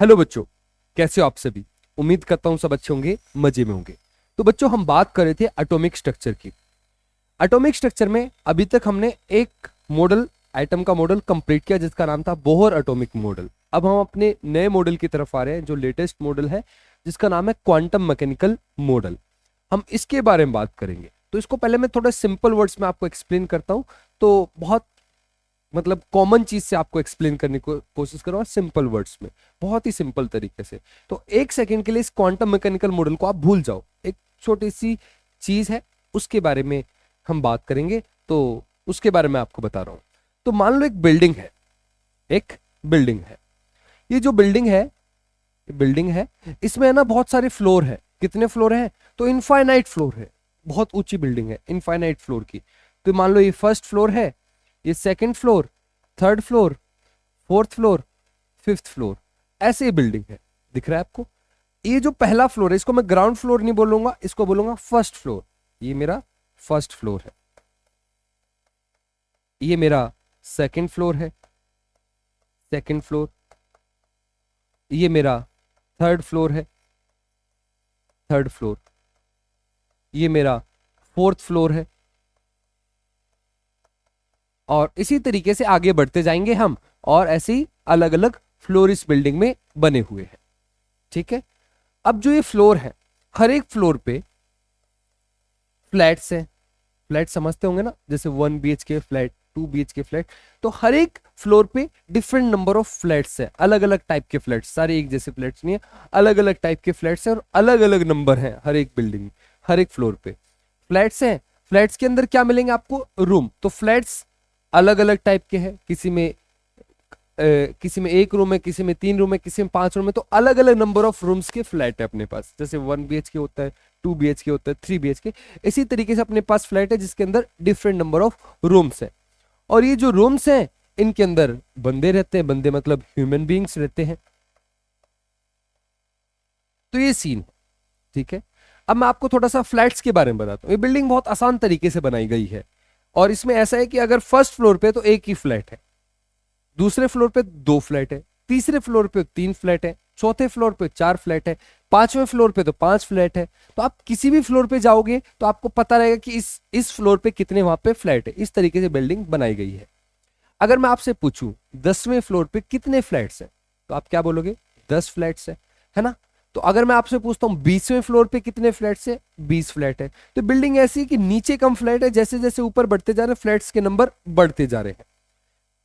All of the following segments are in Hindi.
हेलो बच्चों, कैसे हो आप सभी। उम्मीद करता हूं सब अच्छे होंगे, मजे में होंगे। तो बच्चों, हम बात कर रहे थे एटॉमिक स्ट्रक्चर की। एटॉमिक स्ट्रक्चर में अभी तक हमने एक मॉडल, एटम का मॉडल कंप्लीट किया जिसका नाम था बोहर एटॉमिक मॉडल। अब हम अपने नए मॉडल की तरफ आ रहे हैं जो लेटेस्ट मॉडल है, जिसका नाम है क्वांटम मैकेनिकल मॉडल। हम इसके बारे में बात करेंगे। तो इसको पहले मैं थोड़ा सिंपल वर्ड्स में आपको एक्सप्लेन करता हूं। तो बहुत मतलब कॉमन चीज से आपको एक्सप्लेन करने को कोशिश करूंगा, सिंपल वर्ड्स में, बहुत ही सिंपल तरीके से। तो एक सेकंड के लिए इस क्वांटम मैकेनिकल मॉडल को आप भूल जाओ। एक छोटी सी चीज है, उसके बारे में हम बात करेंगे। तो उसके बारे में आपको बता रहा हूं। तो मान लो एक बिल्डिंग है, एक बिल्डिंग है। ये जो बिल्डिंग है, इसमें है ना बहुत सारे फ्लोर है। कितने फ्लोर है? तो इनफाइनाइट फ्लोर है। बहुत ऊंची बिल्डिंग है, इनफाइनाइट फ्लोर की। तो मान लो ये फर्स्ट फ्लोर है, ये second floor, third floor, fourth floor, fifth floor, ऐसे ही बिल्डिंग है। दिख रहा है आपको? ये जो पहला फ्लोर है, इसको मैं ग्राउंड फ्लोर नहीं बोलूंगा, इसको बोलूंगा फर्स्ट फ्लोर। ये मेरा फर्स्ट फ्लोर है। ये मेरा सेकंड फ्लोर है, सेकंड फ्लोर। ये मेरा थर्ड फ्लोर है, थर्ड फ्लोर। ये मेरा फोर्थ फ्लोर है। और इसी तरीके से आगे बढ़ते जाएंगे हम, और ऐसे ही अलग अलग फ्लोर इस बिल्डिंग में बने हुए हैं। ठीक है। अब जो ये फ्लोर है, हर एक फ्लोर पे फ्लैट्स है। फ्लैट समझते होंगे ना, जैसे 1 BHK फ्लैट, 2 BHK फ्लैट। तो हर एक फ्लोर पे डिफरेंट नंबर ऑफ फ्लैट्स है, अलग अलग टाइप के फ्लैट्स, सारे एक जैसे फ्लैट्स नहीं है, अलग अलग टाइप के फ्लैट्स है, और अलग अलग नंबर है हर एक बिल्डिंग, हर एक फ्लोर पे फ्लैट्स हैं। फ्लैट्स के अंदर क्या मिलेंगे आपको? रूम। तो फ्लैट्स अलग अलग टाइप के हैं। किसी में एक रूम है, किसी में 3 रूम है, किसी में 5 रूम है। तो अलग अलग नंबर ऑफ रूम्स के फ्लैट है अपने पास। जैसे 1 BHK होता है, 2 BHK होता है, 3 BHK। इसी तरीके से अपने पास फ्लैट है जिसके अंदर डिफरेंट नंबर ऑफ रूम्स है। और ये जो रूम्स हैं, इनके अंदर बंदे रहते हैं। बंदे मतलब ह्यूमन बींग्स रहते हैं। तो ये सीन है। ठीक है। अब मैं आपको थोड़ा सा फ्लैट्स के बारे में बताता हूँ। ये बिल्डिंग बहुत आसान तरीके से बनाई गई है। और इसमें ऐसा है कि अगर फर्स्ट फ्लोर पे तो एक ही फ्लैट है, दूसरे फ्लोर पे 2 फ्लैट है, तीसरे फ्लोर पे 3 फ्लैट है, चौथे फ्लोर पे 4 फ्लैट है, पांचवें फ्लोर पे तो 5 फ्लैट है। तो आप किसी भी फ्लोर पे जाओगे तो आपको पता रहेगा कि इस फ्लोर पे कितने वहां पे फ्लैट है। इस तरीके से बिल्डिंग बनाई गई है। अगर मैं आपसे पूछूं 10वें फ्लोर पे कितने फ्लैट्स हैं, तो आप क्या बोलोगे? 10 फ्लैट्स है ना? तो अगर मैं आपसे पूछता हूं 20वें फ्लोर पे कितने फ्लैट्स है, 20 फ्लैट है। तो बिल्डिंग ऐसी है कि नीचे कम फ्लैट है, जैसे जैसे ऊपर बढ़ते जा रहे हैं फ्लैट्स के नंबर बढ़ते जा रहे हैं।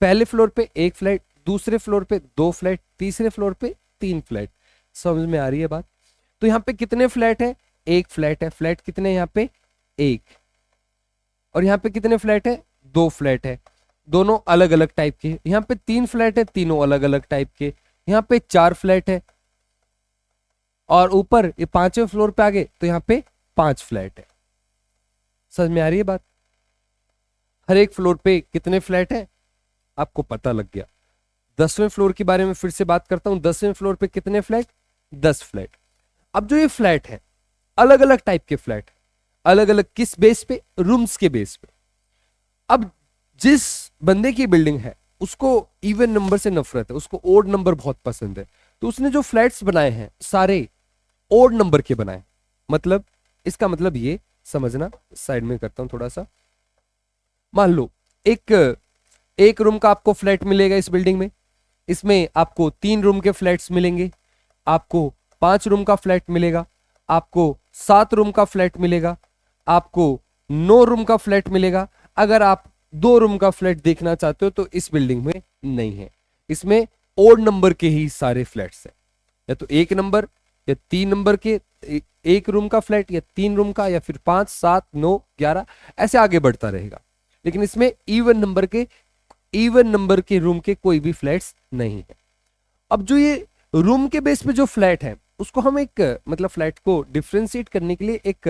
पहले फ्लोर पे 1 फ्लैट, दूसरे फ्लोर पे 2 फ्लैट, तीसरे फ्लोर पे 3 फ्लैट। समझ में आ रही है बात? तो यहाँ पे कितने फ्लैट है? 1 फ्लैट है। फ्लैट कितने हैं यहाँ पे? 1। और यहाँ पे कितने फ्लैट है? 2 फ्लैट है। दोनों अलग अलग टाइप के। यहाँ पे 3 फ्लैट है, तीनों अलग अलग टाइप के। यहाँ पे 4 फ्लैट है। और ऊपर ये 5वें फ्लोर पे आ गए तो यहाँ पे 5 फ्लैट है। समझ में आ रही है बात? हर एक फ्लोर पे कितने फ्लैट है आपको पता लग गया। 10वें फ्लोर के बारे में फिर से बात करता हूं। 10वें फ्लोर पे कितने फ्लैट? 10 फ्लैट। अब जो ये फ्लैट है, अलग अलग टाइप के फ्लैट, अलग अलग किस बेस पे? रूम्स के बेस पे। अब जिस बंदे की बिल्डिंग है उसको इवन नंबर से नफरत है, उसको ओड नंबर बहुत पसंद है। तो उसने जो फ्लैट्स बनाए हैं सारे ओड नंबर के बनाए। मतलब इसका मतलब ये समझना, साइड में करता हूं थोड़ा सा। मान लो एक एक रूम का आपको फ्लैट मिलेगा इस बिल्डिंग में। इसमें आपको 3 रूम के फ्लैट्स मिलेंगे, आपको 5 रूम का फ्लैट मिलेगा, आपको 7 रूम का फ्लैट मिलेगा, आपको 9 रूम का फ्लैट मिलेगा। अगर आप 2 रूम का फ्लैट देखना चाहते हो तो इस बिल्डिंग में नहीं है। इसमें ओड नंबर के ही सारे फ्लैट्स हैं, या तो 1 नंबर या 3 नंबर के 1 रूम का फ्लैट, या 3 रूम का, या फिर 5, 7, 9, 11, ऐसे आगे बढ़ता रहेगा। लेकिन इसमें इवन नंबर के रूम के कोई भी फ्लैट्स नहीं है। अब जो ये रूम के बेस पे जो फ्लैट है उसको हम एक मतलब फ्लैट को डिफ्रेंशिएट करने के लिए एक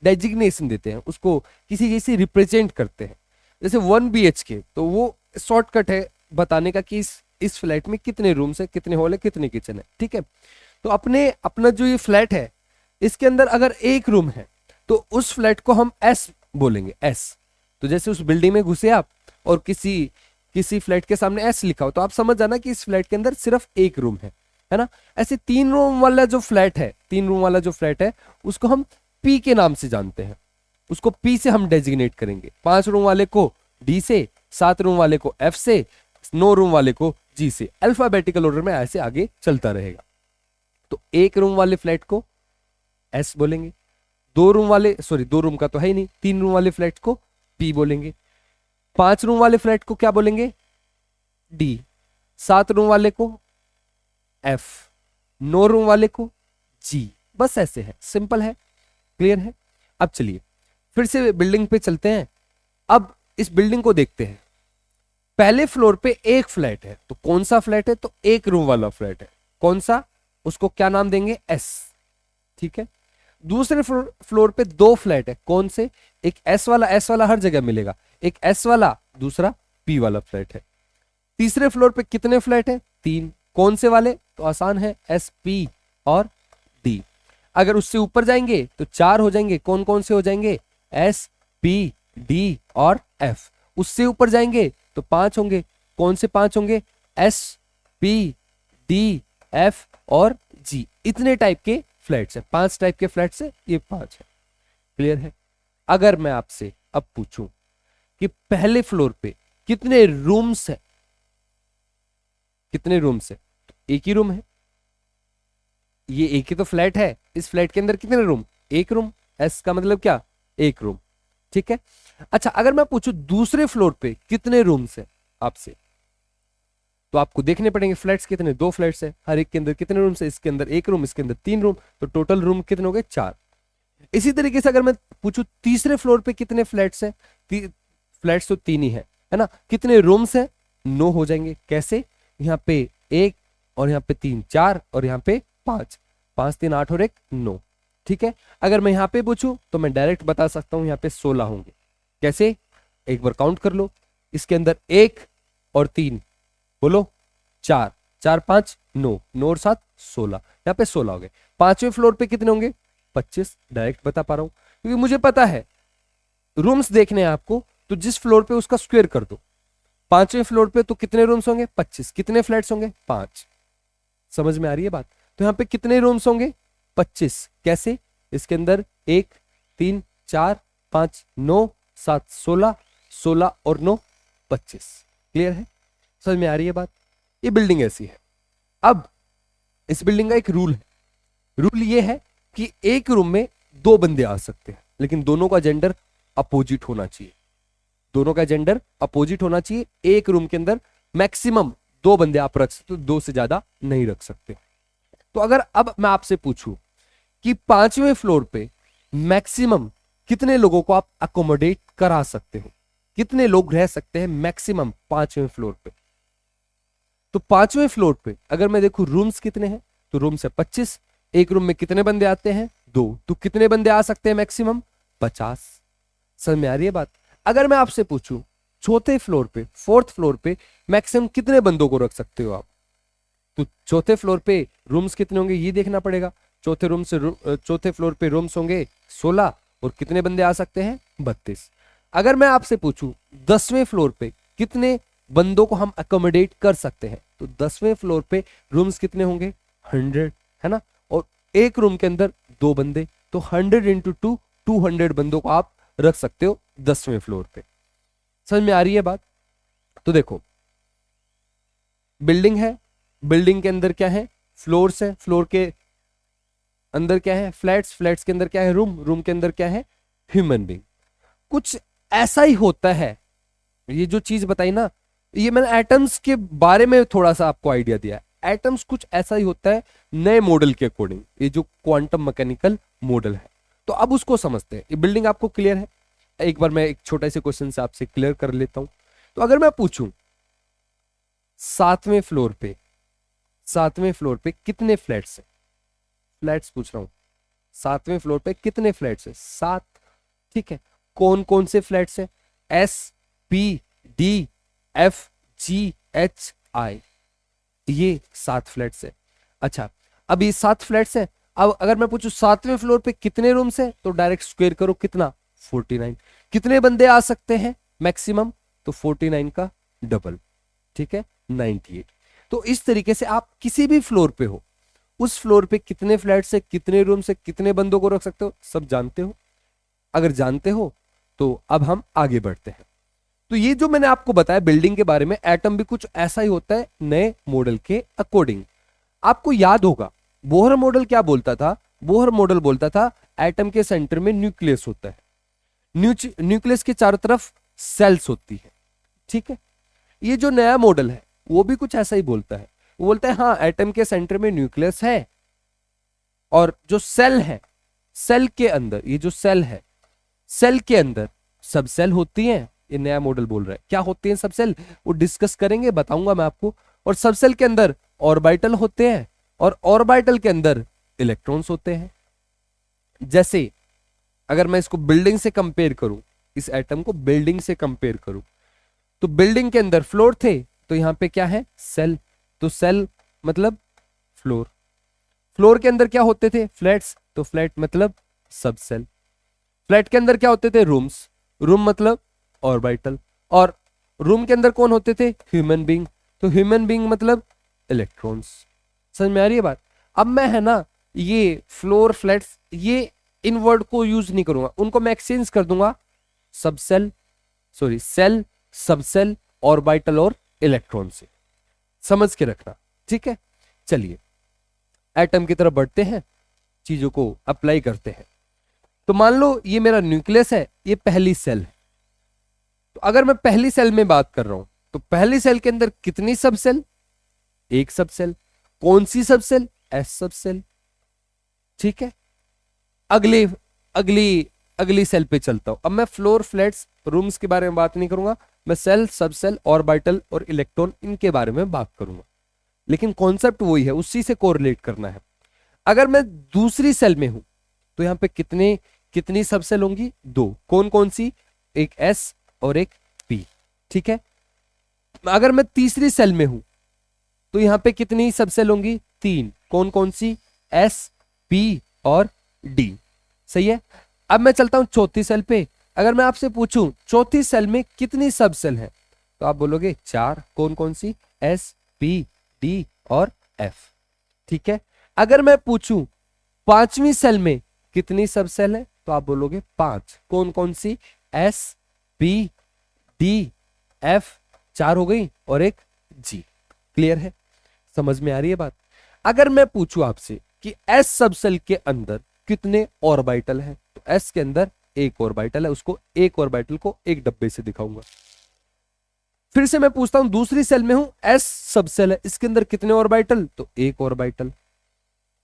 डेजिग्नेशन देते हैं, उसको किसी जैसे रिप्रेजेंट करते हैं। जैसे 1 BHK, तो वो शॉर्टकट है बताने का कि इस फ्लैट में कितने रूम्स है, कितने हॉल है, कितने किचन है। ठीक है। तो अपना जो ये फ्लैट है, इसके अंदर अगर एक रूम है तो उस फ्लैट को हम एस बोलेंगे, एस। तो जैसे उस बिल्डिंग में घुसे आप और किसी किसी फ्लैट के सामने एस लिखा हो तो आप समझ जाना कि इस फ्लैट के अंदर सिर्फ एक रूम है। है ना। ऐसे 3 रूम वाला जो फ्लैट है, 3 रूम वाला जो फ्लैट है उसको हम पी के नाम से जानते हैं, उसको पी से हम डेजिग्नेट करेंगे। 5 रूम वाले को डी से, 7 रूम वाले को एफ से, 9 रूम वाले को जी से, अल्फाबेटिकल ऑर्डर में ऐसे आगे चलता रहेगा। तो 1 रूम वाले फ्लैट को एस बोलेंगे, 2 रूम वाले, सॉरी 2 रूम का तो है ही नहीं, 3 रूम वाले फ्लैट को पी बोलेंगे, 5 रूम वाले फ्लैट को क्या बोलेंगे, डी, 7 रूम वाले को एफ, 9 रूम वाले को जी। बस ऐसे है, सिंपल है, क्लियर है। अब चलिए फिर से बिल्डिंग पे चलते हैं। अब इस बिल्डिंग को देखते हैं। पहले फ्लोर पे एक फ्लैट है, तो कौन सा फ्लैट है, तो 1 रूम वाला फ्लैट है। कौन सा, उसको क्या नाम देंगे, एस, ठीक है। दूसरे फ्लोर पे 2 फ्लैट है, कौन से, एक एस वाला, एस वाला हर जगह मिलेगा, एक एस वाला, दूसरा पी वाला फ्लैट है। तीसरे फ्लोर पे कितने फ्लैट है, 3, कौन से वाले, तो आसान है, एस, पी और डी। अगर उससे ऊपर जाएंगे तो 4 हो जाएंगे, कौन कौन से हो जाएंगे, एस, पी, डी और एफ। उससे ऊपर जाएंगे तो 5 होंगे, कौन से 5 होंगे, एस, पी, डी, एफ और जी। इतने टाइप के फ्लैट्स है, 5 टाइप के फ्लैट्स है, ये 5 है, क्लियर है। अगर मैं आपसे अब पूछूं कि पहले फ्लोर पे कितने रूम्स है, कितने रूम्स है, तो एक ही रूम है, ये एक ही तो फ्लैट है, इस फ्लैट के अंदर कितने रूम, 1 रूम, एस का मतलब क्या, 1 रूम, ठीक है। अच्छा अगर मैं पूछूं दूसरे फ्लोर पे कितने रूम्स है आपसे, तो आपको देखने पड़ेंगे फ्लैट्स कितने, 2 फ्लैट्स है, हर एक के अंदर कितने रूम्स है, इसके अंदर 1 रूम, इसके अंदर 3 रूम, तो टोटल रूम कितने हो गए, 4। इसी तरीके से अगर मैं पूछूं तीसरे फ्लोर पे कितने फ्लैट्स है, फ्लैट्स तो 3 ही है ना, कितने रूम्स है, 9 हो जाएंगे। कैसे, यहाँ पे 1 और यहाँ पे 3, 4 और यहाँ पे 5, 5 3 8 और 1 9, ठीक है। अगर मैं यहाँ पे पूछूं तो मैं डायरेक्ट बता सकता हूं, यहाँ पे 16 होंगे। कैसे, एक बार काउंट कर लो, इसके अंदर 1 और 3 बोलो 4, 4 5 9, 9 और 7 16, यहाँ पे 16 हो गए। 5वें फ्लोर पे कितने होंगे, 25, डायरेक्ट बता पा रहा हूं क्योंकि मुझे पता है रूम्स देखने हैं आपको, तो जिस फ्लोर पे उसका स्क्वायर कर दो। 5वें फ्लोर पे तो कितने रूम्स होंगे, 25, कितने फ्लैट्स होंगे, 5। समझ में आ रही है बात। तो यहाँ पे कितने रूम्स होंगे, 25। कैसे, इसके अंदर 1 3 4 5 9 7 16, 16 और 9 25, क्लियर है, समझ में आ रही है बात। ये बिल्डिंग ऐसी है। अब इस बिल्डिंग का एक रूल है, रूल ये है कि एक रूम में 2 बंदे आ सकते हैं, लेकिन दोनों का जेंडर अपोजिट होना चाहिए, दोनों का जेंडर अपोजिट होना चाहिए। एक रूम के अंदर मैक्सिमम 2 बंदे आप रख सकते हो, 2 से ज्यादा नहीं रख सकते। तो अगर अब मैं आपसे पूछूं कि 5वें फ्लोर पे मैक्सिमम कितने लोगों को आप अकोमोडेट करा सकते हो, कितने लोग रह सकते हैं मैक्सिमम 5वें फ्लोर पे, तो 5वें फ्लोर पे अगर मैं देखूं रूम्स कितने हैं, तो रूम्स है 25, एक रूम में कितने बंदे आते हैं, 2, तो कितने बंदे आ सकते हैं मैक्सिमम, 50। समझ में आ रही है बात। अगर मैं आपसे पूछूं चौथे फ्लोर पे, 4th फ्लोर पे मैक्सिमम कितने बंदों को रख सकते हो आप, तो चौथे फ्लोर पे रूम्स कितने होंगे ये देखना पड़ेगा। चौथे फ्लोर पे रूम्स होंगे 16 और कितने बंदे आ सकते हैं, 32। अगर मैं आपसे पूछूं 10वें फ्लोर पे कितने बंदों को हम अकोमोडेट कर सकते हैं, तो 10वें फ्लोर पे रूम्स कितने होंगे, 100, है ना, और एक रूम के अंदर 2 बंदे, तो 100 इंटू 2 200 बंदों को आप रख सकते हो 10वें फ्लोर पे। समझ में आ रही है बात। तो देखो बिल्डिंग है, बिल्डिंग के अंदर क्या है, फ्लोर्स है, फ्लोर के अंदर क्या है, फ्लैट्स, फ्लैट्स के अंदर क्या है, रूम, रूम के अंदर क्या है, ह्यूमन बीइंग। कुछ ऐसा ही होता है, ये जो चीज बताई ना, ये मैंने एटम्स के बारे में थोड़ा सा आपको आइडिया दिया है। एटम्स कुछ ऐसा ही होता है नए मॉडल के अकॉर्डिंग, ये जो क्वांटम मैकेनिकल मॉडल है। तो अब उसको समझते हैं। ये बिल्डिंग आपको क्लियर है, एक बार मैं एक छोटा से क्वेश्चन से आपसे क्लियर कर लेता हूं। तो अगर मैं पूछूं 7वें फ्लोर पे, 7वें फ्लोर पे कितने फ्लैट्स हैं, फ्लैट्स पूछ रहा हूं, 7वें फ्लोर पे कितने फ्लैट्स हैं, 7, ठीक है। कौन कौन से फ्लैट्स हैं, एस, पी, डी, एफ, जी, एच, आई, ये 7 फ्लैट्स है। अच्छा अब ये 7 फ्लैट्स है। अब अगर मैं पूछूं 7वें फ्लोर पे कितने रूम्स है, तो डायरेक्ट स्क्वायर करो, कितना, 49। कितने बंदे आ सकते हैं मैक्सिमम, तो 49 का डबल, ठीक है, 98। तो इस तरीके से आप किसी भी फ्लोर पे हो, उस फ्लोर पे कितने फ्लैट से, कितने रूम से, कितने बंदों को रख सकते हो, सब जानते हो। अगर जानते हो तो अब हम आगे बढ़ते हैं। तो ये जो मैंने आपको बताया बिल्डिंग के बारे में, एटम भी कुछ ऐसा ही होता है नए मॉडल के अकॉर्डिंग। आपको याद होगा बोहर मॉडल क्या बोलता था? बोहर मॉडल बोलता था एटम के सेंटर में न्यूक्लियस होता है, न्यूक्लियस के चारों तरफ सेल्स होती है, ठीक है। ये जो नया मॉडल है वो भी कुछ ऐसा ही बोलता है। वो बोलता है हाँ एटम के सेंटर में न्यूक्लियस है, और जो सेल है, सेल के अंदर, ये जो सेल है, सेल के अंदर सब सेल होती हैं। ये नया मॉडल बोल रहा है क्या होती हैं सब सेल, वो डिस्कस करेंगे, बताऊंगा मैं आपको। और सब सेल के अंदर ऑर्बिटल होते हैं, और ऑर्बिटल के अंदर इलेक्ट्रॉन्स होते हैं। जैसे अगर मैं इसको बिल्डिंग से कंपेयर करूं, इस एटम को बिल्डिंग से कंपेयर करूं, तो बिल्डिंग के अंदर फ्लोर थे, तो यहां पे क्या है? सेल। तो सेल मतलब फ्लोर। फ्लोर के अंदर क्या होते थे? फ्लैट्स। तो फ्लैट मतलब सब सेल। फ्लैट के अंदर क्या होते थे? रूम्स। रूम मतलब ऑर्बिटल। और रूम के अंदर कौन होते थे? Human being. तो ह्यूमन बीइंग मतलब इलेक्ट्रॉन्स। समझ में आ रही है बात? अब मैं है ना ये फ्लोर, फ्लैट्स, ये इन वर्ड को यूज नहीं करूंगा, उनको मैं एक्सचेंज कर दूंगा सब सेल, सॉरी सेल, सब सेल, ऑर्बिटल और इलेक्ट्रॉन से। समझ के रखना, ठीक है। चलिए एटम की तरफ बढ़ते हैं, चीजों को अप्लाई करते हैं। तो मान लो ये मेरा न्यूक्लियस है, ये पहली सेल है। तो अगर मैं पहली सेल में बात कर रहा हूं, तो पहली सेल के अंदर कितनी सब सेल? एक सब सेल। कौन सी सब सेल? एस सब सेल, ठीक है। अगली अगली अगली सेल पे चलता हूं। अब मैं फ्लोर, फ्लैट्स, रूम्स के बारे में बात नहीं करूंगा, मैं सेल, सब सेल, ऑर्बिटल और इलेक्ट्रॉन, इनके बारे में बात करूंगा। लेकिन कॉन्सेप्ट वही है, उसी से कोरिलेट करना है। अगर मैं दूसरी सेल में हूं, तो यहां पे कितनी सब सेल होंगी? दो। कौन कौन सी? एक एस और एक पी, ठीक है। अगर मैं तीसरी सेल में हूं, तो यहां पे कितनी सब सेल होंगी? तीन। कौन कौन सी? एस, पी और डी, सही है। अब मैं चलता हूं चौथी सेल पे। अगर मैं आपसे पूछूं चौथी सेल में कितनी सब सेल है, तो आप बोलोगे चार। कौन कौन सी? एस, पी, डी और एफ, ठीक है। अगर मैं पूछूं पांचवी सेल में कितनी सब सेल है, तो आप बोलोगे पांच। कौन कौन सी? एस, पी, डी, एफ, चार हो गई, और एक जी। क्लियर है? समझ में आ रही है बात? अगर मैं पूछूं आपसे कि एस सब सेल के अंदर कितने ऑर्बिटल है, तो एस के अंदर एक ऑर्बिटल है, उसको एक ऑर्बिटल को एक डब्बे से दिखाऊंगा। फिर से मैं पूछता हूं दूसरी सेल में हूं, एस सब सेल है, इसके अंदर कितने ऑर्बिटल? तो एक ऑर्बिटल।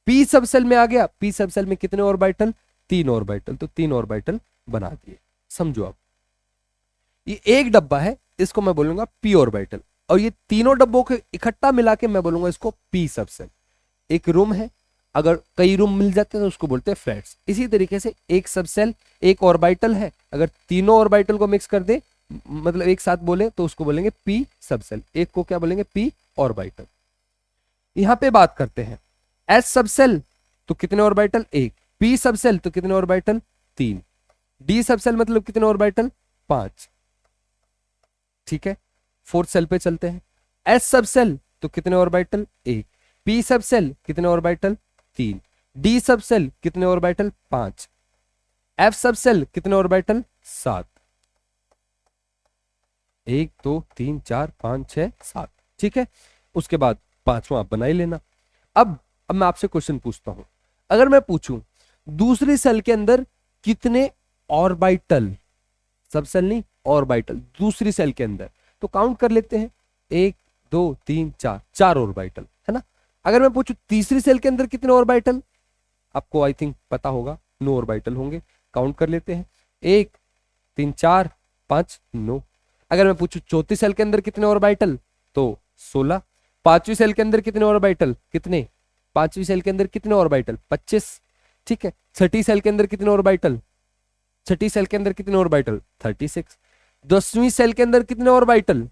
पी सब सेल में आ गया, पी सब सेल में कितने ऑर्बिटल? तीन ऑर्बिटल। तो तीन ऑर्बिटल बना दिए। समझो आप, ये एक डब्बा है, इसको मैं बोलूंगा पी ऑर्बिटल, और ये तीनों डब्बों को इकट्ठा मिला के मैं बोलूंगा इसको पी सब सेल। एक रूम है, अगर कई रूम मिल जाते हैं तो उसको बोलते हैं फ्लैट्स। इसी तरीके से एक सब सेल, एक ऑर्बिटल है, अगर तीनों ऑर्बिटल को मिक्स कर दे, मतलब एक साथ बोले, तो उसको बोलेंगे पी सब सेल। एक को क्या बोलेंगे? P orbital. यहां पे बात करते हैं एस सब सेल, तो कितने ऑर्बिटल? एक। पी सब सेल तो कितने ऑर्बिटल? तीन। डी सब सेल मतलब कितने ऑर्बिटल? पांच, ठीक है। फोर्थ सेल पे चलते हैं। एस सब सेल तो कितने ऑर्बिटल? एक। पी सब सेल कितने ऑर्बिटल? तीन। डी सब सेल कितने ऑर्बिटल? पांच। एफ सब सेल कितने ऑर्बिटल? सात। एक, दो, तीन, चार, पांच, छह, सात, ठीक है। उसके बाद पांचवा आप बना ही लेना। अब मैं आपसे क्वेश्चन पूछता हूं, अगर मैं पूछूं दूसरी सेल के अंदर कितने ऑर्बिटल, सब सेल नहीं ऑर्बिटल, दूसरी सेल के अंदर, तो काउंट कर लेते हैं। एक, दो, तीन, चार, चार ऑर्बिटल है ना। अगर मैं पूछूं तीसरी सेल के अंदर कितने ऑर्बिटल, आपको आई थिंक पता होगा, 9 ऑर्बिटल होंगे। काउंट कर लेते हैं, एक, तीन, चार, पांच, 9। अगर मैं पूछूं चौथी सेल के अंदर कितने ऑर्बिटल, तो 16। पांचवी सेल के अंदर कितने ऑर्बिटल? कितने? पांचवी सेल के अंदर कितने ऑर्बिटल? 25, ठीक है। छठी सेल के अंदर कितने ऑर्बिटल? छठी सेल के अंदर कितने ऑर्बिटल? 36। 10वीं सेल के अंदर कितने ऑर्बिटल?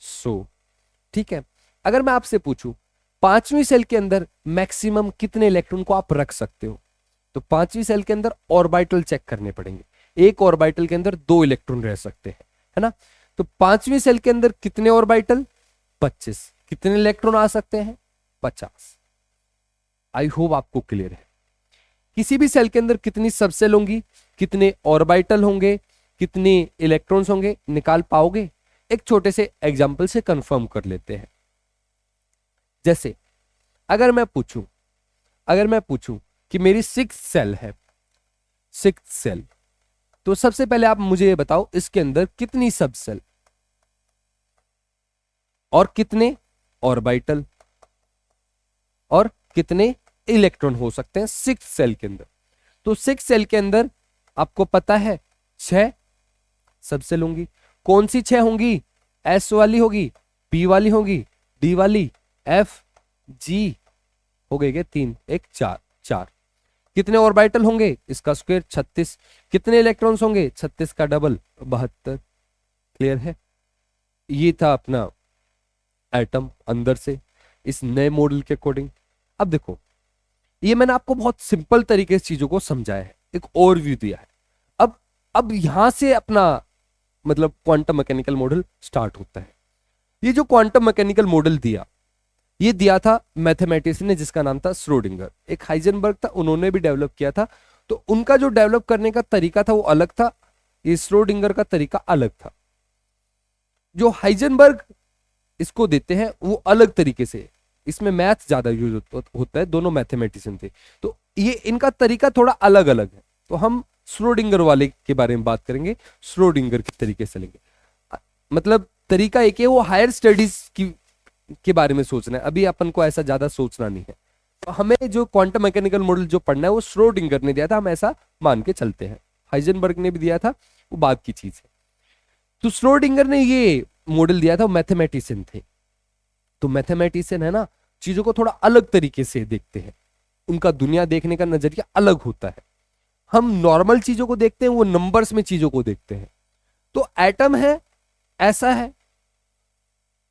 100, ठीक है। अगर मैं आपसे पूछूं पांचवी सेल के अंदर मैक्सिमम कितने इलेक्ट्रॉन को आप रख सकते हो, तो पांचवी सेल के अंदर ऑर्बिटल चेक करने पड़ेंगे। एक ऑर्बिटल के अंदर 2 इलेक्ट्रॉन रह सकते हैं, है ना। तो पांचवी सेल के अंदर कितने ऑर्बिटल? 25। कितने इलेक्ट्रॉन आ सकते हैं? 50। आई होप आपको क्लियर है। किसी भी सेल के अंदर कितनी सब सेल होंगी, कितने ऑर्बिटल होंगे, कितने इलेक्ट्रॉन्स होंगे, निकाल पाओगे? एक छोटे से एग्जाम्पल से कंफर्म कर लेते हैं। जैसे अगर मैं पूछूं कि मेरी 6 सेल है, 6 सेल, तो सबसे पहले आप मुझे ये बताओ इसके अंदर कितनी सब सेल और कितने ऑर्बिटल और कितने इलेक्ट्रॉन हो सकते हैं 6 सेल के अंदर। तो 6 सेल के अंदर आपको पता है 6 सब सेल होंगी। कौन सी 6 होंगी? एस वाली होगी, पी वाली होगी, डी वाली, एफ, जी, हो गए 3, 1, 4, 4। कितने ऑर्बिटल होंगे? इसका स्क्वायर 36। कितने इलेक्ट्रॉन्स होंगे? 36 का डबल 72। क्लियर है? ये था अपना एटम अंदर से इस नए मॉडल के अकॉर्डिंग। अब देखो, ये मैंने आपको बहुत सिंपल तरीके से चीजों को समझाया है, एक ओवरव्यू दिया है। अब यहां से अपना मतलब क्वांटम मैकेनिकल मॉडल स्टार्ट होता है। ये जो क्वांटम मैकेनिकल मॉडल दिया, ये दिया था मैथमेटिशियन ने जिसका नाम था श्रोडिंगर। एक हाइजेनबर्ग था, उन्होंने भी डेवलप किया था। तो उनका जो डेवलप करने का तरीका था वो अलग था, ये श्रोडिंगर का तरीका अलग था। जो हाइजेनबर्ग इसको देते हैं वो अलग तरीके से, इसमें मैथ ज्यादा यूज होता है, दोनों मैथमेटिशियन थे, तो ये इनका तरीका थोड़ा अलग अलग है। तो हम श्रोडिंगर वाले के बारे में बात करेंगे, श्रोडिंगर के तरीके से लेंगे। मतलब तरीका एक है, वो हायर स्टडीज के बारे में सोचना है, अभी अपन को ऐसा ज्यादा सोचना नहीं है। तो हमें जो क्वांटम मैकेनिकल मॉडल जो पढ़ना है वो श्रोडिंगर ने दिया था, हम ऐसा मान के चलते हैं। हाइजेनबर्ग ने भी दिया था, वो बात की चीज है। तो श्रोडिंगर ने ये मॉडल दिया था, मैथमेटिशियन थे। तो मैथमेटिशियन है ना, चीजों को थोड़ा अलग तरीके से देखते हैं, उनका दुनिया देखने का नजरिया अलग होता है। हम नॉर्मल चीजों को देखते हैं, वो नंबर्स में चीजों को देखते हैं। तो एटम है, ऐसा है,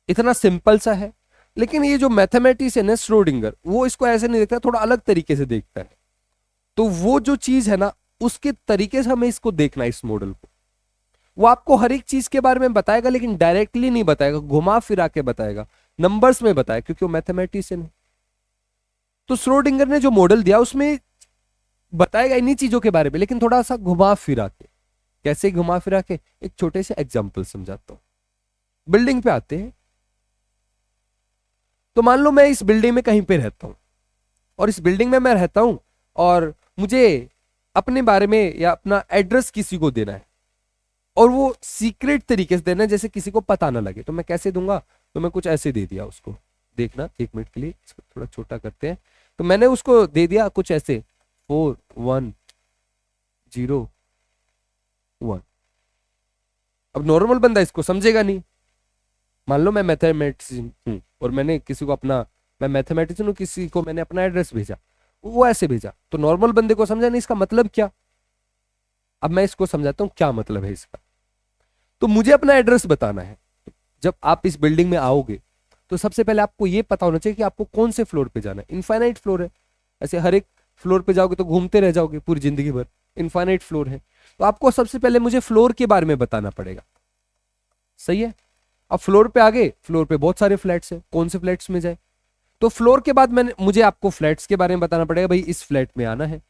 इतना सिंपल सा है। लेकिन ये जो मैथमेटिशियन है श्रोडिंगर, वो इसको ऐसे नहीं देखता, थोड़ा अलग तरीके से देखता है। तो वो जो चीज है ना, उसके तरीके से हमें इसको देखना है, इस मॉडल को। वो आपको हर एक चीज के बारे में बताएगा, लेकिन डायरेक्टली नहीं बताएगा, घुमा फिरा के बताएगा, नंबर्स में बताएगा, क्योंकि वो मैथमेटिशियन है। तो श्रोडिंगर ने जो मॉडल दिया उसमें बताएगा इन्हीं चीजों के बारे में, लेकिन थोड़ा सा घुमा फिरा के। कैसे घुमा फिरा के? एक छोटे से एग्जाम्पल समझाता हूं। बिल्डिंग पे आते हैं, तो मान लो मैं इस बिल्डिंग में कहीं पे रहता हूं, और इस बिल्डिंग में मैं रहता हूं, और मुझे अपने बारे में या अपना एड्रेस किसी को देना है, और वो सीक्रेट तरीके से देना है, जैसे किसी को पता ना लगे। तो मैं कैसे दूंगा? तो मैं कुछ ऐसे दे दिया उसको, देखना 1 मिनट के लिए, इसको थोड़ा छोटा करते हैं। तो मैंने उसको दे दिया कुछ ऐसे 4101। अब नॉर्मल बंदा इसको समझेगा नहीं। मान लो मैं मैथमेटिशियन हूं और मैंने किसी को अपना, मैं मैथमेटिशियन हूं, किसी को मैंने अपना एड्रेस भेजा, वो ऐसे भेजा, तो नॉर्मल बंदे को समझा नहीं इसका मतलब क्या। अब मैं इसको समझाता हूं क्या मतलब है इसका। तो मुझे अपना एड्रेस बताना है। जब आप इस बिल्डिंग में आओगे, तो सबसे पहले आपको यह पता होना चाहिए कि आपको कौन से फ्लोर पे जाना है। इनफाइनाइट फ्लोर है, ऐसे हर एक फ्लोर पे जाओगे तो घूमते रह जाओगे पूरी जिंदगी भर, इनफाइनाइट फ्लोर है। तो आपको सबसे पहले मुझे फ्लोर के बारे में बताना पड़ेगा, सही है। अब फ्लोर पे आगे, फ्लोर पे बहुत सारे फ्लैट्स हैं, कौन से फ्लैट्स में जाए। तो फ्लोर के बाद मुझे आपको फ्लैट्स के बारे में बताना पड़ेगा, भाई इस फ्लैट में आना है,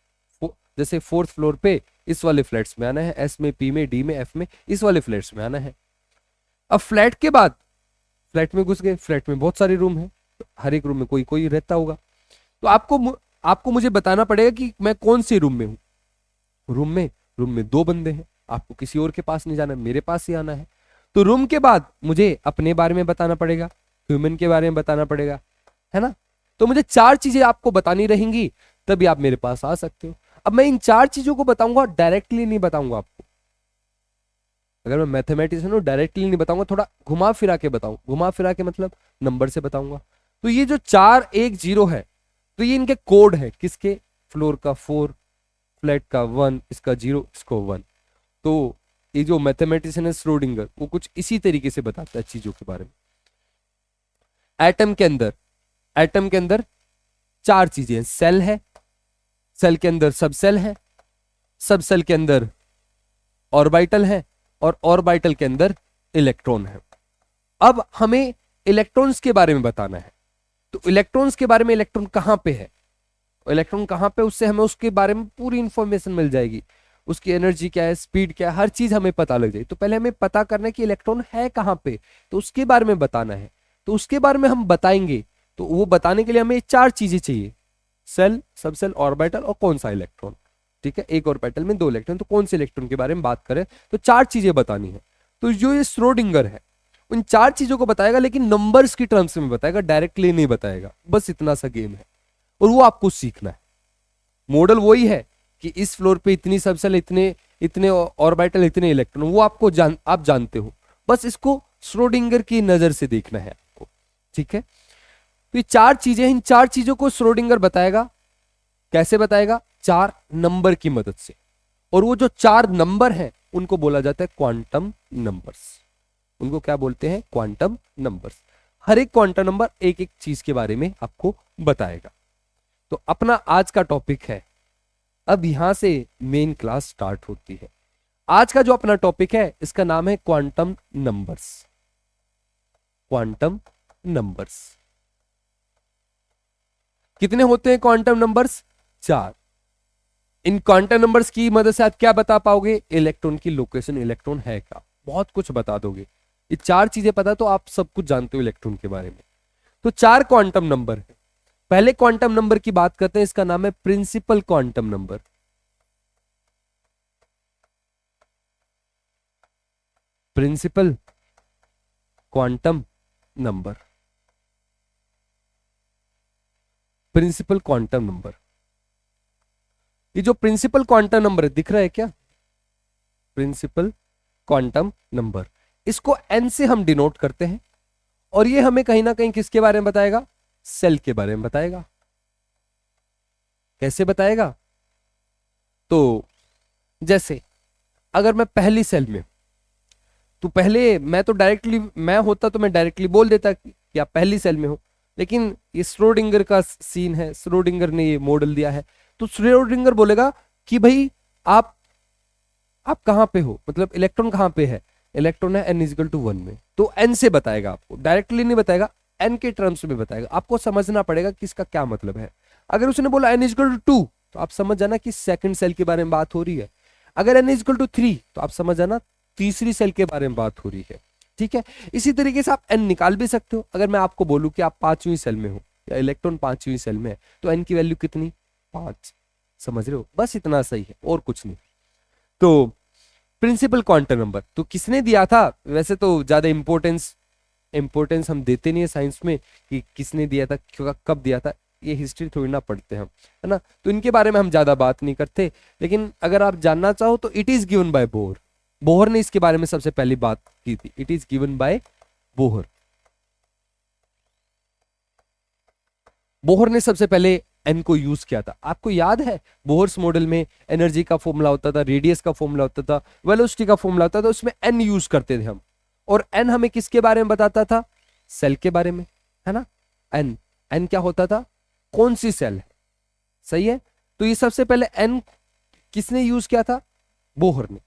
जैसे 4th फ्लोर पे इस वाले फ्लैट्स में आना है, एस में, पी में, डी में, एफ में, इस वाले फ्लैट्स में आना है। अब फ्लैट के बाद फ्लैट में घुस गए, फ्लैट में बहुत सारे रूम हैं, हर एक रूम में कोई कोई रहता होगा। तो आपको मुझे बताना पड़ेगा कि मैं कौन से रूम में हूं। रूम में 2 बंदे हैं, आपको किसी और के पास नहीं जाना है, मेरे पास ही आना है। तो रूम के बाद मुझे अपने बारे में बताना पड़ेगा, ह्यूमन के बारे में बताना पड़ेगा, है ना। तो मुझे 4 चीजें आपको बतानी रहेंगी, तभी आप मेरे पास आ सकते हो। अब मैं इन 4 चीजों को बताऊंगा, डायरेक्टली नहीं बताऊंगा आपको। अगर मैं मैथमेटिशियन हूं, डायरेक्टली नहीं बताऊंगा, थोड़ा घुमा फिरा के बताऊं। घुमा फिरा के मतलब नंबर से बताऊंगा। तो ये जो 410 है, तो ये इनके कोड है, किसके? फ्लोर का 4, फ्लैट का 1, इसका 0, इसको 1। तो ये जो मैथमेटिशियन है श्रोडिंगर, वो कुछ इसी तरीके से बताता है चीजों के बारे में। एटम के अंदर 4 चीजें हैं। सेल है, सेल के अंदर सब सेल है, सब सेल के अंदर ऑर्बिटल है, और ऑर्बिटल के अंदर इलेक्ट्रॉन है। अब हमें इलेक्ट्रॉन्स के बारे में बताना है। तो इलेक्ट्रॉन्स के बारे में, इलेक्ट्रॉन कहाँ पे है, इलेक्ट्रॉन कहाँ पे, उससे हमें उसके बारे में पूरी इंफॉर्मेशन मिल जाएगी। उसकी एनर्जी क्या है, स्पीड क्या है, हर चीज हमें पता लग जाएगी। तो पहले हमें पता करना है कि इलेक्ट्रॉन है कहाँ पे, तो उसके बारे में बताना है। तो उसके बारे में हम बताएंगे, तो वो बताने के लिए हमें 4 चीजें चाहिए, सेल, सबसेल, ऑर्बिटल और कौन सा इलेक्ट्रॉन। ठीक है, एक ऑर्बिटल में 2 इलेक्ट्रॉन, तो कौन से इलेक्ट्रॉन के बारे में बात करें, तो 4 चीजें बतानी है। तो जो ये श्रोडिंगर है उन 4 चीजों को बताएगा, लेकिन नंबर्स की टर्म्स में बताएगा, डायरेक्टली नहीं बताएगा। बस इतना सा गेम है और वो आपको सीखना है। मॉडल वही है कि इस फ्लोर पे इतनी सबसेल, इतने इतने ऑर्बिटल, इतने इलेक्ट्रॉन, वो आपको आप जानते हो। बस इसको श्रोडिंगर की नजर से देखना है आपको। ठीक है, तो ये 4 चीजें, इन 4 चीजों को श्रोडिंगर बताएगा। कैसे बताएगा? 4 नंबर की मदद से। और वो जो 4 नंबर हैं उनको बोला जाता है क्वांटम नंबर्स। उनको क्या बोलते हैं? Quantum numbers. हर एक क्वांटम नंबर एक एक चीज के बारे में आपको बताएगा। तो अपना आज का टॉपिक है, अब यहां से मेन क्लास स्टार्ट होती है। आज का जो अपना टॉपिक है इसका नाम है क्वांटम नंबर्स। क्वांटम नंबर्स कितने होते हैं? Quantum numbers 4। इन क्वांटम नंबर्स की मदद से आप क्या बता पाओगे? इलेक्ट्रॉन की लोकेशन, इलेक्ट्रॉन है क्या, बहुत कुछ बता दोगे। ये 4 चीजें पता तो आप सब कुछ जानते हो इलेक्ट्रॉन के बारे में। तो 4 क्वांटम नंबर है। पहले क्वांटम नंबर की बात करते हैं, इसका नाम है principal quantum number. Principal quantum number, principal quantum number. ये जो प्रिंसिपल क्वांटम नंबर है, दिख रहा है क्या? प्रिंसिपल क्वांटम नंबर, इसको n से हम डिनोट करते हैं। और ये हमें कहीं ना कहीं किसके बारे में बताएगा? सेल के बारे में बताएगा। कैसे बताएगा? तो जैसे अगर मैं पहली सेल में, तो पहले मैं तो डायरेक्टली, मैं होता तो मैं डायरेक्टली बोल देता कि आप पहली सेल में हो। लेकिन ये श्रोडिंगर का सीन है, श्रोडिंगर ने ये मॉडल दिया है। तो श्रोडिंगर बोलेगा कि भाई आप कहां पे हो, मतलब इलेक्ट्रॉन कहां पे है। इलेक्ट्रॉन है n=1 में, तो n से बताएगा आपको, डायरेक्टली नहीं बताएगा, n के टर्म्स में बताएगा। आपको समझना पड़ेगा कि इसका क्या मतलब है। अगर उसने बोला n=2 तो आप समझ जाना कि सेकंड सेल के बारे में बात हो रही है। अगर n=3 तो आप समझ जाना तीसरी सेल के बारे में बात हो रही है। ठीक है, इसी तरीके से आप n निकाल भी सकते हो। अगर मैं आपको बोलूं कि आप 5वीं सेल में हो या इलेक्ट्रॉन 5वीं सेल में है, तो n की वैल्यू कितनी? 5। समझ रहे हो? बस इतना सही है और कुछ नहीं। तो प्रिंसिपल क्वांटम नंबर तो किसने दिया था? वैसे तो ज्यादा इंपॉर्टेंस हम देते नहीं है साइंस में कि किसने दिया था, कब दिया था। ये हिस्ट्री थोड़ी ना पढ़ते हम, है ना, तो इनके बारे में हम ज्यादा बात नहीं करते। लेकिन अगर आप जानना चाहो तो it is given by Bohr. Bohr ने इसके बारे में सबसे पहली बात की थी। It is given by Bohr. Bohr ने सबसे पहले एन को यूज किया था। आपको याद है बोहर्स मॉडल में एनर्जी का फॉर्मूला होता था, रेडियस का फॉर्मूला होता था, वेलोसिटी का फॉर्मूला होता था, उसमें एन यूज करते थे हम। और एन हमें किसके बारे में बताता था? सेल के बारे में, है ना। एन एन क्या होता था? कौन सी सेल है। सही है, तो ये सबसे पहले एन किसने यूज किया था? बोहर ने।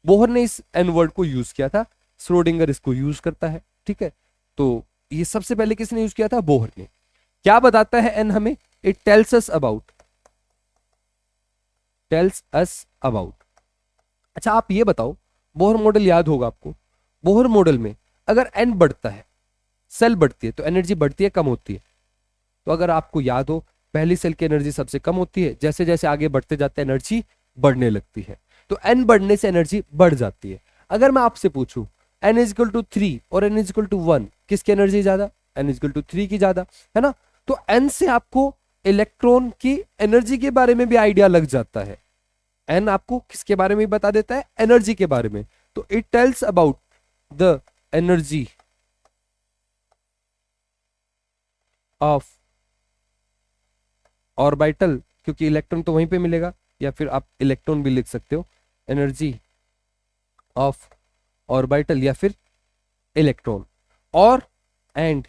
बोहर ने इस एन वर्ड को यूज किया था। श्रोडिंगर इसको यूज करता है। ठीक है, तो ये सबसे पहले किसने यूज किया था? बोहर ने। क्या बताता है एन हमें? इट टेल्स अस अबाउट, अच्छा आप ये बताओ, बोहर मॉडल याद होगा आपको। बोहर मॉडल में अगर एन बढ़ता है, सेल बढ़ती है, तो एनर्जी बढ़ती है कम होती है? तो अगर आपको याद हो, पहली सेल की एनर्जी सबसे कम होती है, जैसे जैसे आगे बढ़ते जाते हैं एनर्जी बढ़ने लगती है। तो एन बढ़ने से एनर्जी बढ़ जाती है। अगर मैं आपसे पूछूं n=3 और n=1 किसकी एनर्जी ज्यादा? n=3 की ज्यादा, है ना। तो n से आपको इलेक्ट्रॉन की एनर्जी के बारे में भी आइडिया लग जाता है। n आपको किसके बारे में बता देता है? एनर्जी के बारे में। तो it tells about the energy of orbital, क्योंकि इलेक्ट्रॉन तो वहीं पे मिलेगा, या फिर आप इलेक्ट्रॉन भी लिख सकते हो, एनर्जी ऑफ ऑर्बिटल या फिर इलेक्ट्रॉन, और एंड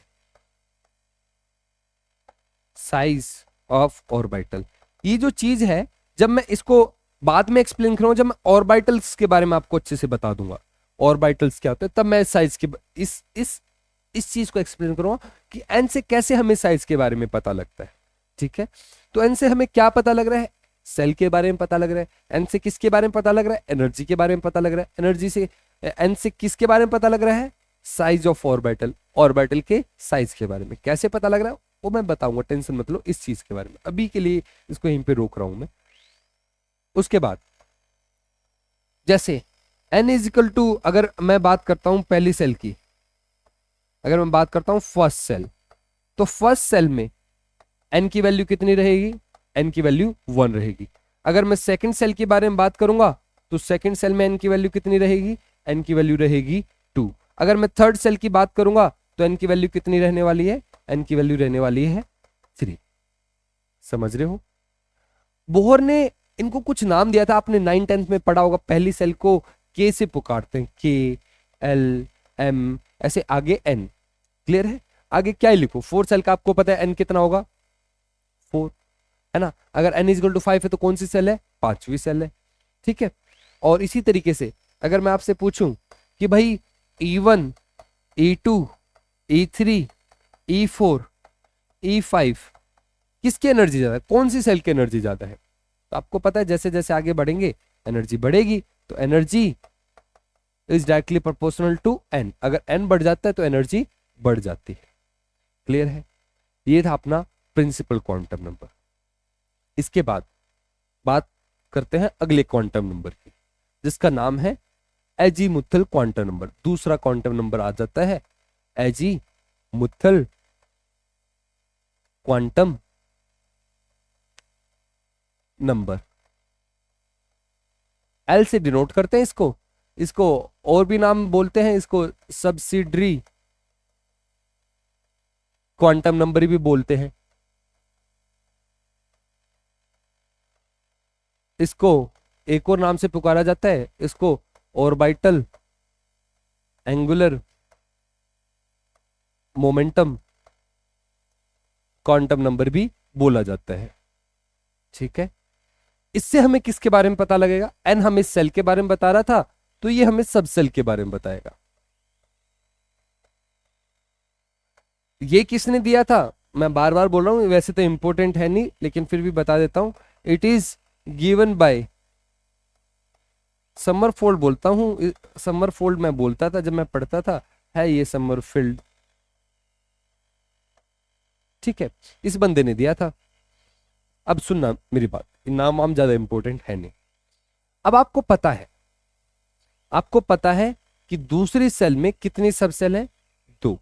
साइज ऑफ ऑर्बिटल। ये जो चीज है, जब मैं इसको बाद में एक्सप्लेन करूंगा, जब मैं ऑर्बिटल्स के बारे में आपको अच्छे से बता दूंगा ऑर्बिटल्स क्या होते हैं, तब मैं साइज के इस चीज को एक्सप्लेन करूंगा कि एन से कैसे हमें साइज के बारे में पता लगता है। ठीक है, तो एन से हमें क्या पता लग रहा है, सेल के बारे में पता लग रहा है। एन से किसके बारे में पता लग रहा है, एनर्जी के बारे में पता लग रहा है। एनर्जी से एन से किसके बारे में पता लग रहा है, साइज ऑफ ऑर्बिटल, ऑर्बिटल के साइज के बारे में। कैसे पता लग रहा है वो मैं बताऊंगा, टेंशन मत लो इस चीज के बारे में, अभी के लिए इसको यहीं पे रोक रहा हूं मैं। उसके बाद जैसे n इज इक्वल टू, अगर मैं बात करता हूं पहली सेल की, अगर मैं बात करता हूं फर्स्ट सेल, तो फर्स्ट सेल में n की वैल्यू कितनी रहेगी, n की वैल्यू 1 रहेगी। अगर मैं सेकंड सेल के बारे में बात करूंगा तो सेकंड सेल में n की वैल्यू कितनी रहेगी, n की वैल्यू रहेगी 2। अगर मैं थर्ड सेल की बात करूंगा तो n की वैल्यू कितनी रहने वाली है, n की वैल्यू रहने वाली है 3। समझ रहे हो? बोहर ने इनको कुछ नाम दिया था, आपने 9th-10th में पढ़ा होगा। पहली सेल को k से पुकारते हैं, k l m, ऐसे आगे n। क्लियर है? आगे क्या ही लिखो, फोर्थ सेल का आपको पता है n कितना होगा, 4, है ना। अगर n इज इक्वल टू 5 है तो कौन सी सेल है, 5वीं सेल है। ठीक है, और इसी तरीके से अगर मैं आपसे पूछूं कि भाई E1 E2 E3 E4 E5 किसकी एनर्जी ज्यादा है, कौन सी सेल की एनर्जी ज्यादा है, तो आपको पता है जैसे जैसे आगे बढ़ेंगे एनर्जी बढ़ेगी, तो energy is directly proportional to n। अगर n बढ़ जाता है तो एनर्जी बढ़ जाती है। क्लियर है? ये था अपना प्रिंसिपल क्वांटम नंबर। इसके बाद बात करते हैं अगले क्वांटम नंबर की, जिसका नाम है एजीमुथल क्वांटम नंबर। दूसरा क्वांटम नंबर आ जाता है एजीमुथल क्वांटम नंबर। एल से डिनोट करते हैं इसको, इसको और भी नाम बोलते हैं, इसको सब्सिडरी क्वांटम नंबर भी बोलते हैं। इसको एक और नाम से पुकारा जाता है, इसको orbital angular momentum quantum number भी बोला जाता है। ठीक है, इससे हमें किसके बारे में पता लगेगा, एन हमें सेल के बारे में बता रहा था, तो ये हमें सब सेल के बारे में बताएगा। ये किसने दिया था, मैं बार बार बोल रहा हूं, वैसे तो इंपॉर्टेंट है नहीं लेकिन फिर भी बता देता हूं। इट इज गिवन बाय समरफोल्ड, बोलता हूं समरफोल्ड मैं बोलता था जब मैं पढ़ता था, है ये समरफील्ड। ठीक है, इस बंदे ने दिया था। अब सुनना मेरी बात, नाम वाम ज्यादा इंपॉर्टेंट है नहीं। अब आपको पता है, आपको पता है कि दूसरी सेल में कितनी सब सेल है, 2।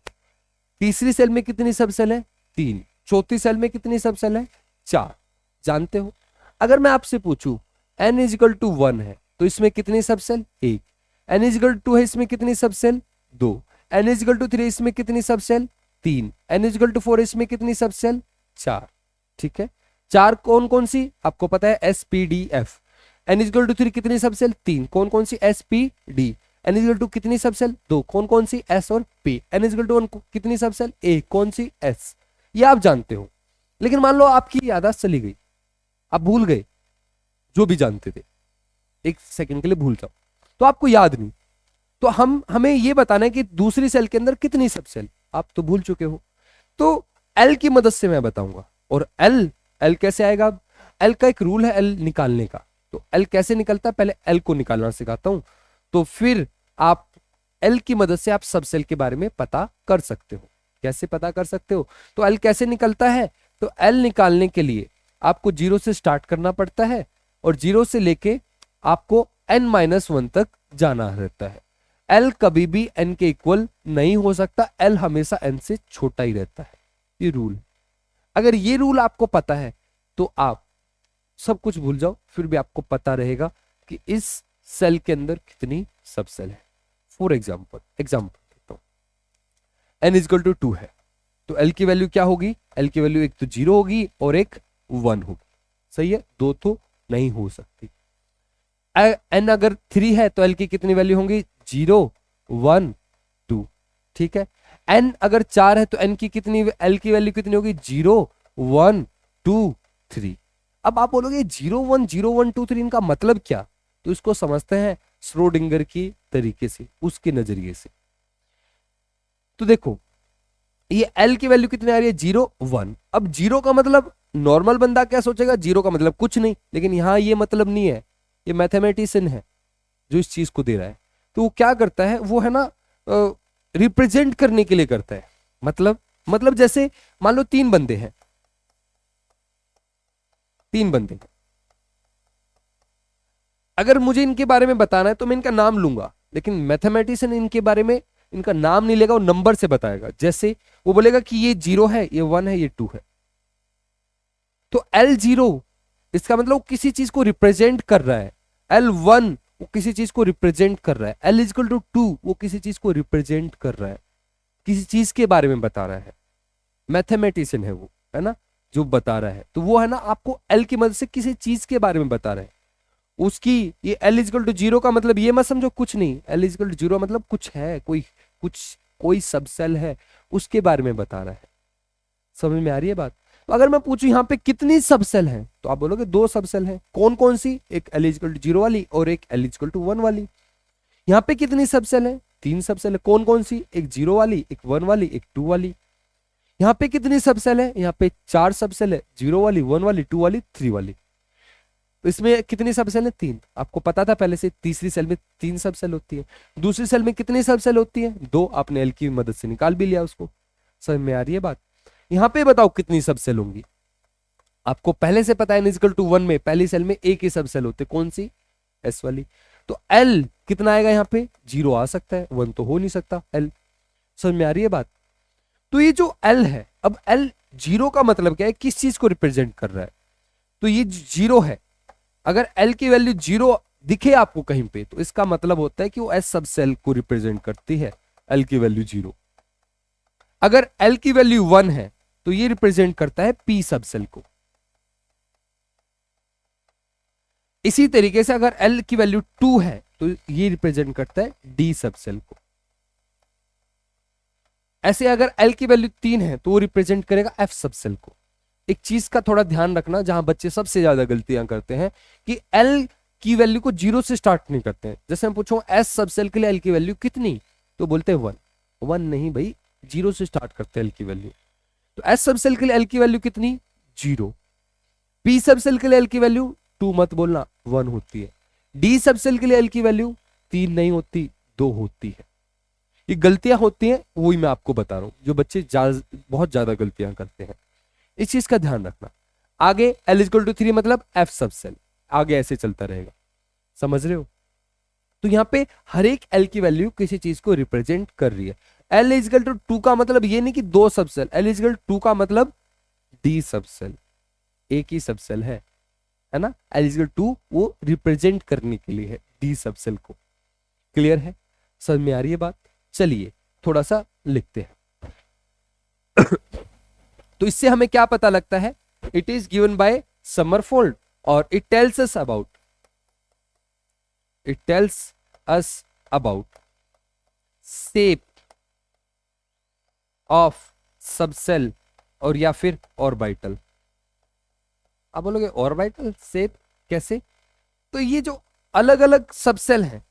तीसरी सेल में कितनी सब सेल है, 3। चौथी सेल में कितनी सब सेल है, 4। जानते हो? अगर मैं आपसे पूछूं n इज इक्वल टू 1 है तो इसमें कितनी subshell, 1। n is equal to 2 है, इसमें कितनी subshell, 2। n is equal to 3 इसमें कितनी subshell, 3। n is equal to 4 इसमें कितनी सब सेल, 4। ठीक है, 4 कौन कौन सी आपको पता है, SPDF। n is equal to 3 कितनी सब सेल, 3। कौन कौन सी, SPD। n is equal to कितनी सब सेल, 2। कौन कौन सी, S और P। n is equal to 1 कितनी सब सेल, A। कौन सी, S। ये आप जानते हो, लेकिन मान लो आपकी याददाश्त चली गई, आप भूल गए जो भी जानते थे, एक सेकंड के लिए भूल जाओ, तो आपको याद नहीं, तो हमें ये बताना है कि दूसरी सेल के अंदर कितनी सब सेल, आप तो भूल चुके हो। तो L की मदद से मैं बताऊंगा। और L कैसे आएगा, L का एक रूल है L निकालने का। तो L कैसे निकलता है, पहले L को निकालना सिखाता हूं, तो फिर आप L की मदद से आप सब सेल के बारे में पता कर सकते हो। कैसे पता कर सकते हो, तो L कैसे निकलता है, तो L निकालने के लिए आपको 0 से स्टार्ट करना पड़ता है और 0 से लेके आपको n-1 तक जाना रहता है। L कभी भी n के इक्वल नहीं हो सकता, L हमेशा n से छोटा ही रहता है, ये रूल। अगर ये रूल आपको पता है तो आप सब कुछ भूल जाओ, फिर भी आपको पता रहेगा कि इस सेल के अंदर कितनी सब सेल है। फॉर एग्जाम्पल देता हूं, n इज इक्वल टू 2 है तो L की वैल्यू क्या होगी, L की वैल्यू एक तो 0 होगी और एक 1 होगी। सही है, 2 तो नहीं हो सकती। n अगर 3 है तो L की कितनी वैल्यू होंगी, 0 1 2। ठीक है, n अगर 4 है तो n की कितनी, L की वैल्यू कितनी होगी, 0 1 2 3। अब आप बोलोगे 0 1 0 1 2 3 इनका मतलब क्या, तो इसको समझते हैं श्रोडिंगर की तरीके से, उसके नजरिए से। तो देखो ये एल की वैल्यू कितनी आ रही है, 0 1। अब 0 का मतलब नॉर्मल बंदा क्या सोचेगा, 0 का मतलब कुछ नहीं, लेकिन यहां ये मतलब नहीं है, ये मैथमेटिशियन है जो इस चीज को दे रहा है। तो वो क्या करता है, वो है ना रिप्रेजेंट करने के लिए करता है। मतलब जैसे मान लो 3 बंदे हैं, 3 बंदे, अगर मुझे इनके बारे में बताना है तो मैं इनका नाम लूंगा, लेकिन मैथमेटिशियन इनके बारे में इनका नाम नहीं लेगा, वो नंबर से बताएगा। जैसे वो बोलेगा कि ये 0 है, ये 1 है, ये 2 है। तो L0 इसका मतलब वो किसी चीज को रिप्रेजेंट कर रहा है, L1 वो किसी चीज को रिप्रेजेंट कर रहा है, L=2 वो किसी चीज को रिप्रेजेंट कर रहा है, किसी चीज के बारे में बता रहा है। मैथमेटिशियन है वो, है ना, जो बता रहा है। तो वो है ना आपको L की मदद से किसी चीज के बारे में बता रहा है। उसकी ये L=0 का मतलब ये मत समझो कुछ नहीं, L=0 मतलब कुछ है, कोई सबसेल है, उसके बारे में बता रहा है। समझ में आ रही है बात। तो अगर मैं पूछूं यहाँ पे कितनी सबसेल हैं, तो आप बोलोगे 2 सबसेल हैं। कौन कौन सी, एक L=0 वाली और एक L=1 वाली। यहाँ पे कितनी सबसेल है, 3 सबसेल है। कौन कौन सी, एक 0 वाली, एक 1 वाली, एक 2 वाली। यहाँ पे कितनी सबसेल है, यहाँ पे 4 सबसेल है, 0 वाली, 1 वाली, 2 वाली, 3 वाली। तो इसमें कितनी सब सेल है, 3। आपको पता था पहले से, तीसरी सेल में 3 सब सेल होती है। दूसरी सेल में कितनी सब सेल होती है, 2। आपने एल की मदद से निकाल भी लिया उसको। समझ में आ रही है बात। यहाँ पे बताओ कितनी सब सेल होंगी। आपको पहले से पता है n=1 में पहली सेल में एक ही सब सेल होते, कौन सी, एस वाली। तो एल कितना आएगा, यहाँ पे 0 आ सकता है, 1 तो हो नहीं सकता एल। समझ में आ रही है बात। तो ये जो एल है, अब एल 0 का मतलब क्या है, किस चीज को रिप्रेजेंट कर रहा है। तो ये 0 है, अगर L की वैल्यू 0 दिखे आपको कहीं पे, तो इसका मतलब होता है कि वो S सब सेल को रिप्रेजेंट करती है, L की वैल्यू 0। अगर L की वैल्यू 1 है तो ये रिप्रेजेंट करता है P सब सेल को। इसी तरीके से अगर L की वैल्यू 2 है तो ये रिप्रेजेंट करता है D सब सेल को। ऐसे अगर L की वैल्यू 3 है तो वो रिप्रेजेंट करेगा F सब सेल को। एक चीज का थोड़ा ध्यान रखना, जहां बच्चे सबसे ज्यादा गलतियां करते हैं कि L की वैल्यू को 0 से स्टार्ट नहीं करते हैं। जैसे मैं पूछूं S सब सेल के लिए L की वैल्यू कितनी, तो बोलते हैं 1। 1 नहीं भाई, 0 से स्टार्ट करते हैं L की वैल्यू। तो S सब सेल के लिए L की वैल्यू कितनी, 0। P सब सेल के लिए L की वैल्यू 2 मत बोलना, 1 होती है। D सब सेल के लिए L की वैल्यू 3 नहीं होती, 2 होती है। ये गलतियां होती हैं, वही मैं आपको बता रहा हूं, जो बच्चे बहुत ज्यादा गलतियां करते हैं। इस चीज का ध्यान रखना। आगे L=3 मतलब F सब सेल, आगे ऐसे चलता रहेगा। समझ रहे हो। तो यहां पे हर एक L की वैल्यू किसी चीज को रिप्रेजेंट कर रही है। L=2 का मतलब ये नहीं कि 2 सब सेल, L=2 का मतलब D सब सेल, एक ही सब सेल है ना। L=2 वो रिप्रेजेंट करने के लिए है D सब सेल को। क्लियर है, समझ में आ रही है बात। चलिए थोड़ा सा लिखते हैं। तो इससे हमें क्या पता लगता है, इट इज गिवन बाय समरफोल्ड और it tells us about shape of subshell और या फिर ऑर्बिटल। आप बोलोगे ऑर्बिटल शेप कैसे, तो ये जो अलग अलग सबसेल हैं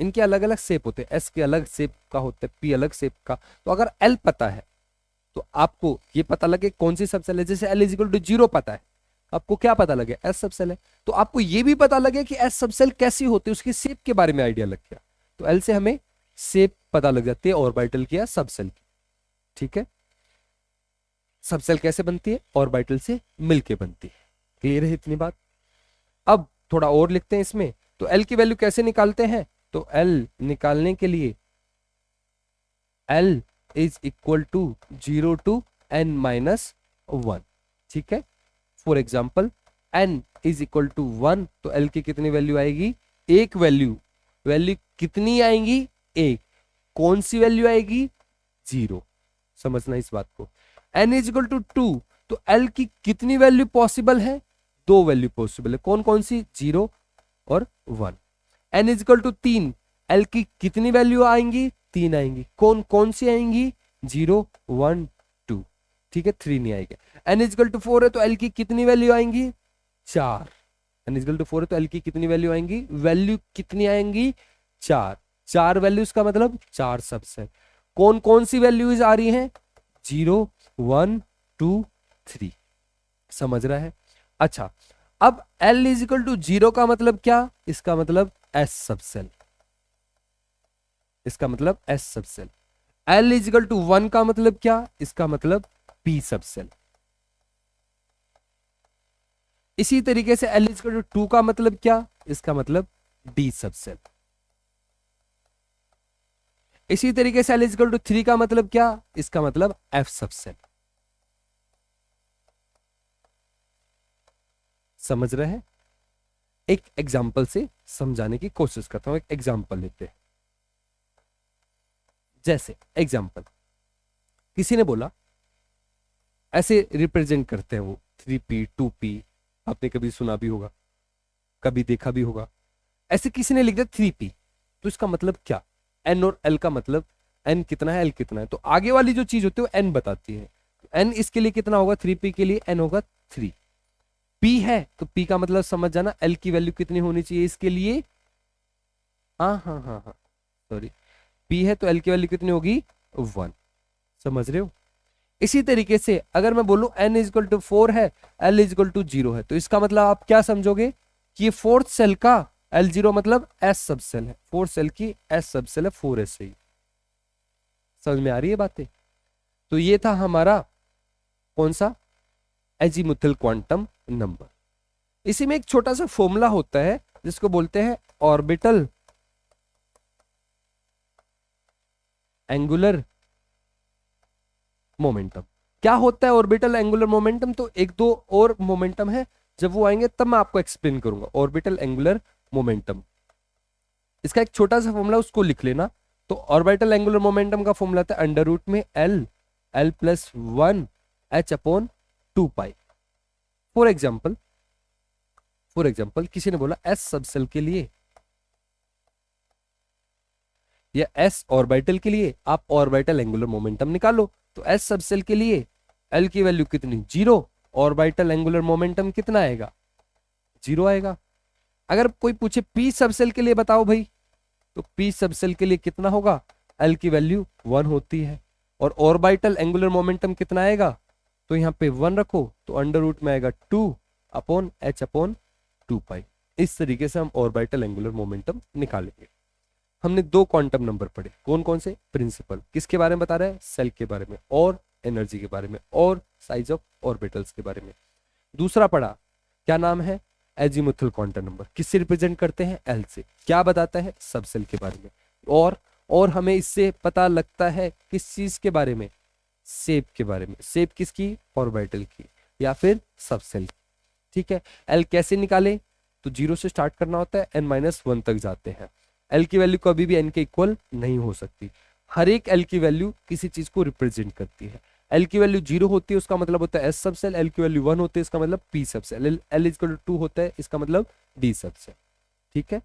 इनके अलग अलग शेप होते हैं। एस के अलग शेप का होता है, पी अलग शेप का। तो अगर एल पता है तो आपको ये पता लगे कौन सी सबसेल है। जैसे L=0 पता है, आपको क्या पता लगे, एस सबसेल है। तो आपको ये भी पता लगे कि एस सबसेल कैसी होती है, उसकी शेप के बारे में आइडिया लग गया। तो एल से हमें शेप पता लग जाती है ऑर्बिटल की या सबसेल की। ठीक है, सबसेल कैसे बनती है, ऑर्बिटल से मिलके बनती है। क्लियर है इतनी बात। अब थोड़ा और लिखते हैं इसमें। तो एल की वैल्यू कैसे निकालते हैं, तो एल निकालने के लिए L is equal to 0 to n-1। ठीक है, for example n is equal to 1, तो L की कितनी वैल्यू आएगी, एक वैल्यू कितनी आएगी, एक। कौन सी वैल्यू आएगी, 0। समझना इस बात को। n इज इक्वल टू 2, तो L की कितनी वैल्यू पॉसिबल है, 2 वैल्यू पॉसिबल है। कौन कौन सी, 0 और 1। n is equal to 3, L की कितनी वैल्यू आएंगी, 3 आएंगी। कौन कौन सी आएंगी, 0 1 2। ठीक है, 3 नहीं आएगी। n इज इक्वल टू 4 है तो L की कितनी वैल्यू आएंगी, 4। n इज इक्वल टू 4 है तो L की कितनी वैल्यू आएंगी, वैल्यू कितनी आएंगी, 4। 4 वैल्यूज का मतलब 4 सबसेल। कौन कौन सी वैल्यूज आ रही हैं, 0 1 2 3। समझ रहा है? अच्छा, अब L इजिकल टू 0 का मतलब क्या? इसका मतलब S सब सेल, इसका मतलब S सब सेल। L इजिकल टू 1 का मतलब क्या? इसका मतलब P सब सेल। इसी तरीके से L इजिकल टू 2 का मतलब क्या? इसका मतलब D सब सेल। इसी तरीके से L इजिकल टू 3 का मतलब क्या? इसका मतलब F सब सेल। समझ रहे हैं? एक एग्जाम्पल से समझाने की कोशिश करता हूं। एक एग्जाम्पल लेते हैं। जैसे एग्जाम्पल, किसी ने बोला, ऐसे रिप्रेजेंट करते हैं वो 3p 2p, आपने कभी सुना भी होगा, कभी देखा भी होगा। ऐसे किसी ने लिख दिया 3p, तो इसका मतलब क्या? n और l का मतलब, n कितना है, l कितना है, तो आगे वाली जो चीज होती है वो n बताती है। n इसके लिए कितना होगा? 3p के लिए n होगा 3। p है तो p का मतलब समझ जाना, l की वैल्यू कितनी होनी चाहिए इसके लिए? हाँ हाँ हाँ हाँ, सॉरी, p है तो l की वैल्यू कितनी होगी? 1। समझ रहे हो? इसी तरीके से अगर मैं बोलूं n इजक्वल टू 4 है, l इजक्वल टू 0 है, तो इसका मतलब आप क्या समझोगे कि ये फोर्थ सेल का L0 मतलब S सब सेल है, फोर्थ सेल की S सब सेल है 4S से ही। समझ में आ रही है बातें? तो ये था हमारा कौन सा? Azimuthal quantum number. इसी में एक छोटा सा फॉर्मूला होता है जिसको बोलते हैं ऑर्बिटल एंगुलर मोमेंटम। क्या होता है ऑर्बिटल एंगुलर मोमेंटम? तो एक दो और मोमेंटम है, जब वो आएंगे तब मैं आपको एक्सप्लेन करूंगा ऑर्बिटल एंगुलर मोमेंटम। इसका एक छोटा सा फॉर्मूला उसको लिख लेना। तो ऑर्बिटल एंगुलर मोमेंटम का फॉर्मूला था अंडर रूट में L plus 1 H upon 2 pi. For example, किसी ने बोला एस सब सेल के लिए या एस ऑर्बिटल के लिए आप ऑर्बिटल एंगुलर मोमेंटम निकालो। तो एस सब सेल के लिए एल की वैल्यू कितनी? 0। ऑर्बिटल एंगुलर मोमेंटम कितना आएगा? 0 आएगा। अगर कोई पूछे पी सब सेल के लिए बताओ भाई, तो पी सब सेल के लिए कितना होगा? एल की वैल्यू 1 होती है। और ऑर्बिटल एंगुलर मोमेंटम कितना आएगा? तो यहाँ पे 1 रखो तो अंडर रूट में आएगा 2 अपॉन एच अपॉन 2 पाई। इस तरीके से हम ऑर्बिटल एंगुलर मोमेंटम निकालेंगे। हमने दो क्वांटम नंबर पढ़े, कौन कौन से? प्रिंसिपल, किसके बारे में बता रहा है? सेल के बारे में, और एनर्जी के बारे में, और साइज ऑफ ऑर्बिटल्स के बारे में। दूसरा पढ़ा, क्या नाम है? एजीमुथल क्वांटम नंबर, किससे रिप्रेजेंट करते हैं? एल से। क्या बताता है? सब सेल के बारे में। और हमें इससे पता लगता है किस चीज के बारे में? शेप के बारे में। शेप किसकी? ऑर्बिटल की या फिर सब सेल की। ठीक है। एल कैसे निकाले? तो 0 से स्टार्ट करना होता है, n-1 तक जाते हैं। एल की वैल्यू कभी भी n के इक्वल नहीं हो सकती। हर एक एल की वैल्यू किसी चीज को रिप्रेजेंट करती है। एल की वैल्यू 0 होती है उसका मतलब होता है एस सब सेल, एल की वैल्यू 1 होती है इसका मतलब पी सब सेल, एल इक्वल टू 2 होता है इसका मतलब डी सब सेल। ठीक है।